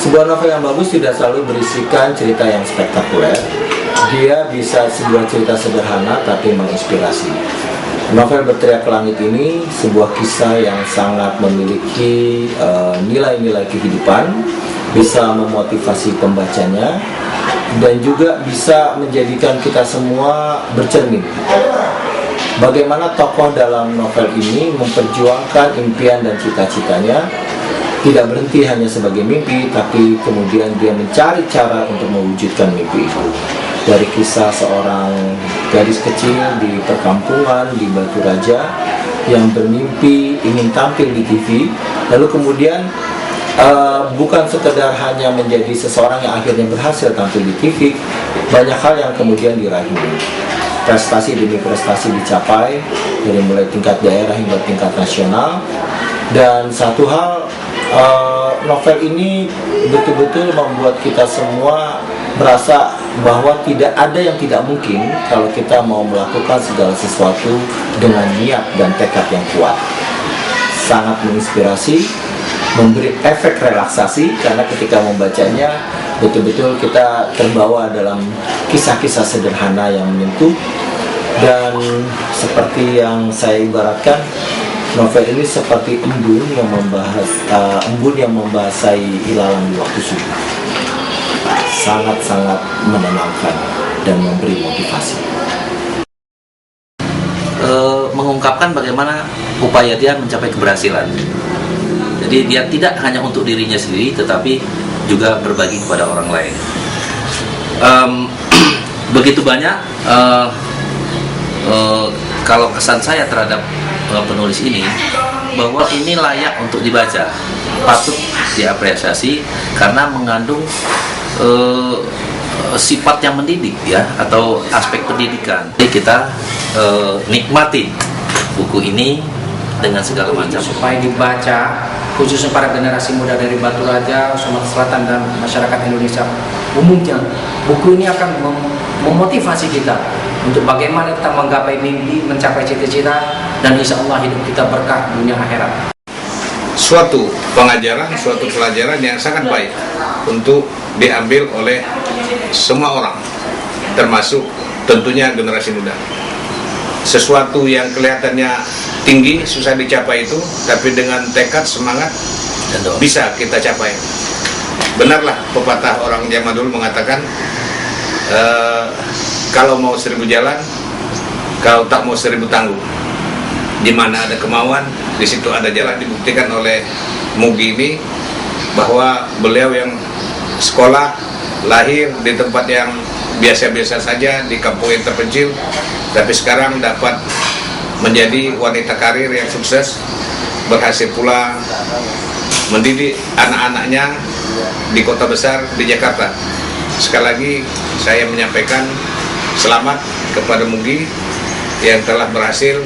Sebuah novel yang bagus tidak selalu berisikan cerita yang spektakuler. Dia bisa sebuah cerita sederhana tapi menginspirasi. Novel Berteriak ke Langit ini sebuah kisah yang sangat memiliki nilai-nilai kehidupan, bisa memotivasi pembacanya, dan juga bisa menjadikan kita semua bercermin. Bagaimana tokoh dalam novel ini memperjuangkan impian dan cita-citanya, tidak berhenti hanya sebagai mimpi, tapi kemudian dia mencari cara untuk mewujudkan mimpi itu. Dari kisah seorang gadis kecil di perkampungan di Batu Raja yang bermimpi ingin tampil di TV, lalu kemudian bukan sekedar hanya menjadi seseorang yang akhirnya berhasil tampil di TV, banyak hal yang kemudian diraih. Prestasi demi prestasi dicapai, dari mulai tingkat daerah hingga tingkat nasional. Dan satu hal, novel ini betul-betul membuat kita semua merasa bahwa tidak ada yang tidak mungkin kalau kita mau melakukan segala sesuatu dengan niat dan tekad yang kuat. Sangat menginspirasi, memberi efek relaksasi, karena ketika membacanya betul-betul kita terbawa dalam kisah-kisah sederhana yang menyentuh. Dan seperti yang saya ibaratkan, novel ini seperti embun yang membasahi ilalang di waktu subuh. Sangat-sangat menenangkan dan memberi motivasi. Mengungkapkan bagaimana upaya dia mencapai keberhasilan. Jadi dia tidak hanya untuk dirinya sendiri, tetapi juga berbagi kepada orang lain. Begitu banyak kalau kesan saya terhadap penulis ini, bahwa ini layak untuk dibaca, patut diapresiasi karena mengandung sifat yang mendidik, ya, atau aspek pendidikan. Jadi kita nikmati buku ini dengan segala macam, supaya dibaca khususnya para generasi muda dari Batu Raja, Sumatera Selatan, dan masyarakat Indonesia umumnya. Buku ini akan memotivasi kita untuk bagaimana kita menggapai mimpi, mencapai cita-cita, dan insya Allah hidup kita berkah dunia akhirat. Suatu pengajaran, suatu pelajaran yang sangat baik untuk diambil oleh semua orang, termasuk tentunya generasi muda. Sesuatu yang kelihatannya tinggi, susah dicapai itu, tapi dengan tekad, semangat, bisa kita capai. Benarlah pepatah orang zaman dulu mengatakan, kalau mau 1000 jalan, kalau tak mau 1000 tangguh. Di mana ada kemauan, di situ ada jalan. Dibuktikan oleh Mugi ini bahwa beliau yang sekolah, lahir di tempat yang biasa-biasa saja, di kampung yang terpencil, tapi sekarang dapat menjadi wanita karir yang sukses, berhasil pula mendidik anak-anaknya di kota besar di Jakarta. Sekali lagi saya menyampaikan selamat kepada Mugi yang telah berhasil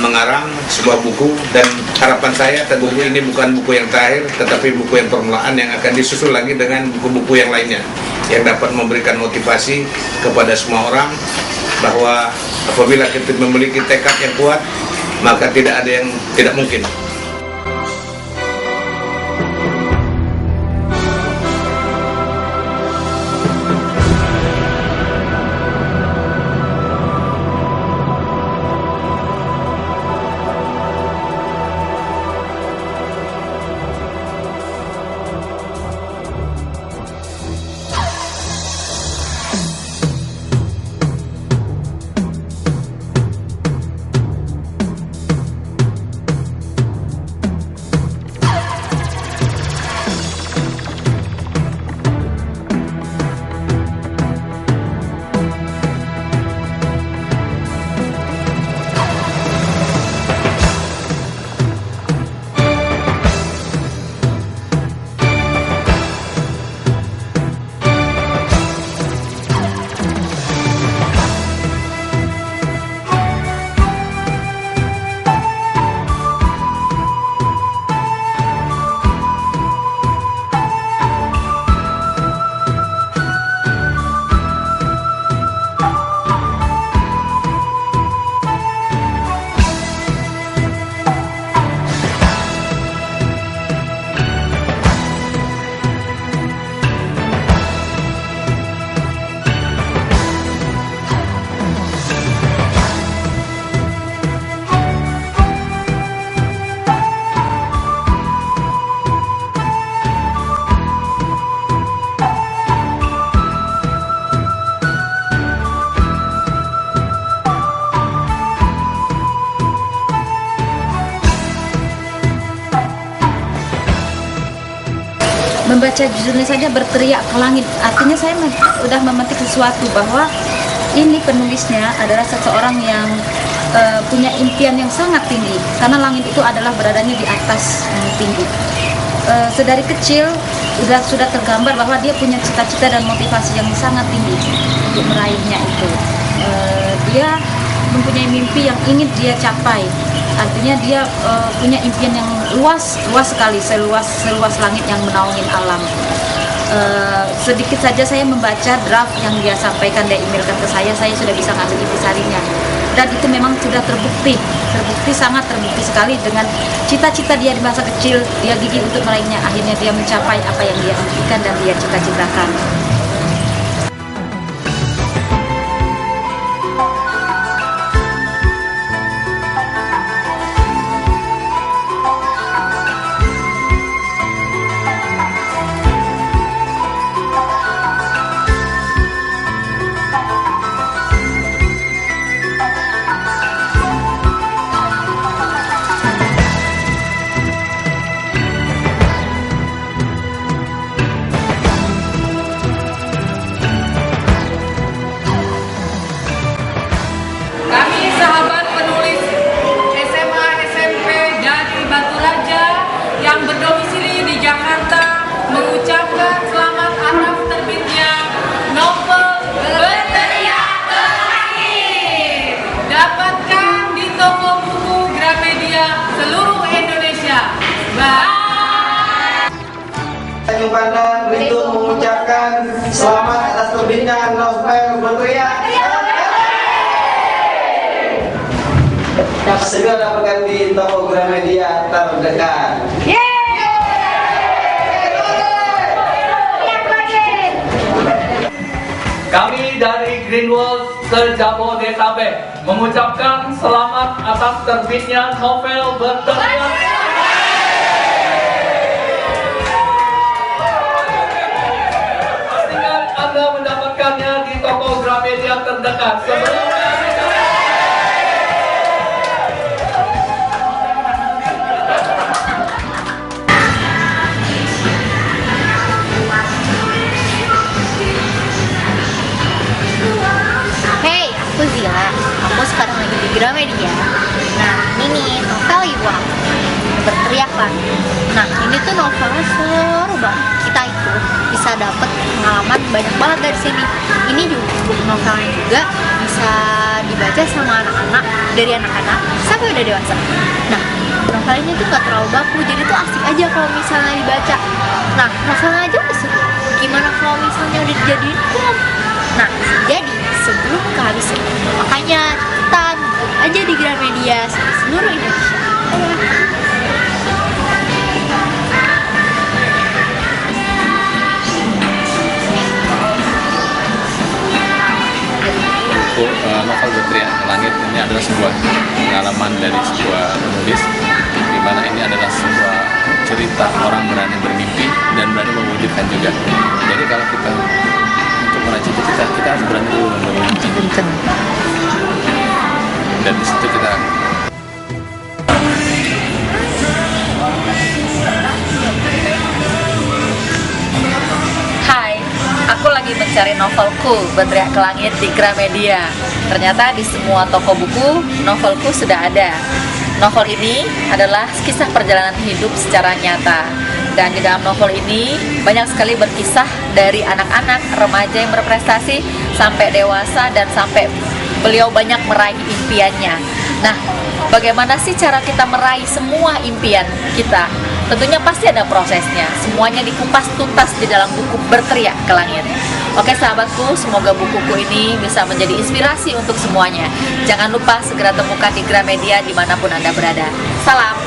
mengarang sebuah buku, dan harapan saya buku ini bukan buku yang terakhir, tetapi buku yang permulaan yang akan disusul lagi dengan buku-buku yang lainnya yang dapat memberikan motivasi kepada semua orang bahwa apabila kita memiliki tekad yang kuat, maka tidak ada yang tidak mungkin. membaca judulnya saja berteriak ke langit. Artinya saya sudah memetik sesuatu bahwa ini penulisnya adalah seseorang yang punya impian yang sangat tinggi, karena langit itu adalah beradanya di atas yang tinggi. Sedari kecil sudah tergambar bahwa dia punya cita-cita dan motivasi yang sangat tinggi untuk meraihnya itu. Dia mempunyai mimpi yang ingin dia capai. Artinya dia punya impian yang luas sekali, seluas langit yang menaungi alam. Sedikit saja saya membaca draft yang dia sampaikan, dia emailkan ke saya sudah bisa ngambil intisarinya. Dan itu memang sudah terbukti sangat terbukti sekali dengan cita-cita dia di masa kecil, dia gigih untuk meraihnya, akhirnya dia mencapai apa yang dia impikan dan dia cita-citakan. Kami sahabat penulis SMA SMP dari Batu Raja yang berdomisili di Jakarta mengucapkan selamat atas terbitnya novel Berteriak ke Langit. Dapatkan di toko buku Gramedia seluruh Indonesia. Bye. Tanjung Pandan Rindu mengucapkan selamat atas terbitnya novel Berteriak. Segera dapatkan di toko Gramedia terdekat. Kami dari Greenwald se-Jabodetabek mengucapkan selamat atas terbitnya novel Berteriak. Pastikan Anda mendapatkannya di toko Gramedia terdekat. Hey, aku Zila. Aku sekarang lagi di Gramedia. Nah, ini nih novel ibu aku, Berteriak Langit. Nah, ini tuh novelnya seru banget. Kita itu bisa dapet pengalaman banyak banget dari sini. Ini juga buku novelnya juga bisa dibaca sama anak-anak, dari anak-anak sampai udah dewasa. Nah, novelnya tuh gak terlalu baku, jadi tuh asik aja kalau misalnya dibaca. Nah, novelnya aja udah seru. Gimana kalau misalnya udah dijadiin film? Nah, jadi sebelum kehabisan, makanya cepetan beli aja di Gramedia seluruh Indonesia. Novel Berteriak ke Langit ini adalah sebuah pengalaman dari sebuah penulis, di mana ini adalah sebuah cerita orang berani bermimpi dan berani mewujudkan juga. Jadi kalau kita untuk meraih cita-cita, kita harus berani dulu memiliki. Dan di situ kita aku lagi mencari novelku Berteriak ke Langit di Gramedia. Ternyata di semua toko buku novelku sudah ada. Novel ini adalah kisah perjalanan hidup secara nyata. Dan di dalam novel ini banyak sekali berkisah dari anak-anak, remaja yang berprestasi sampai dewasa dan sampai beliau banyak meraih impiannya. Nah, bagaimana sih cara kita meraih semua impian kita? Tentunya pasti ada prosesnya. Semuanya dikupas tuntas di dalam buku Berteriak ke Langit. Oke sahabatku, semoga bukuku ini bisa menjadi inspirasi untuk semuanya. Jangan lupa segera temukan di Gramedia dimanapun Anda berada. Salam!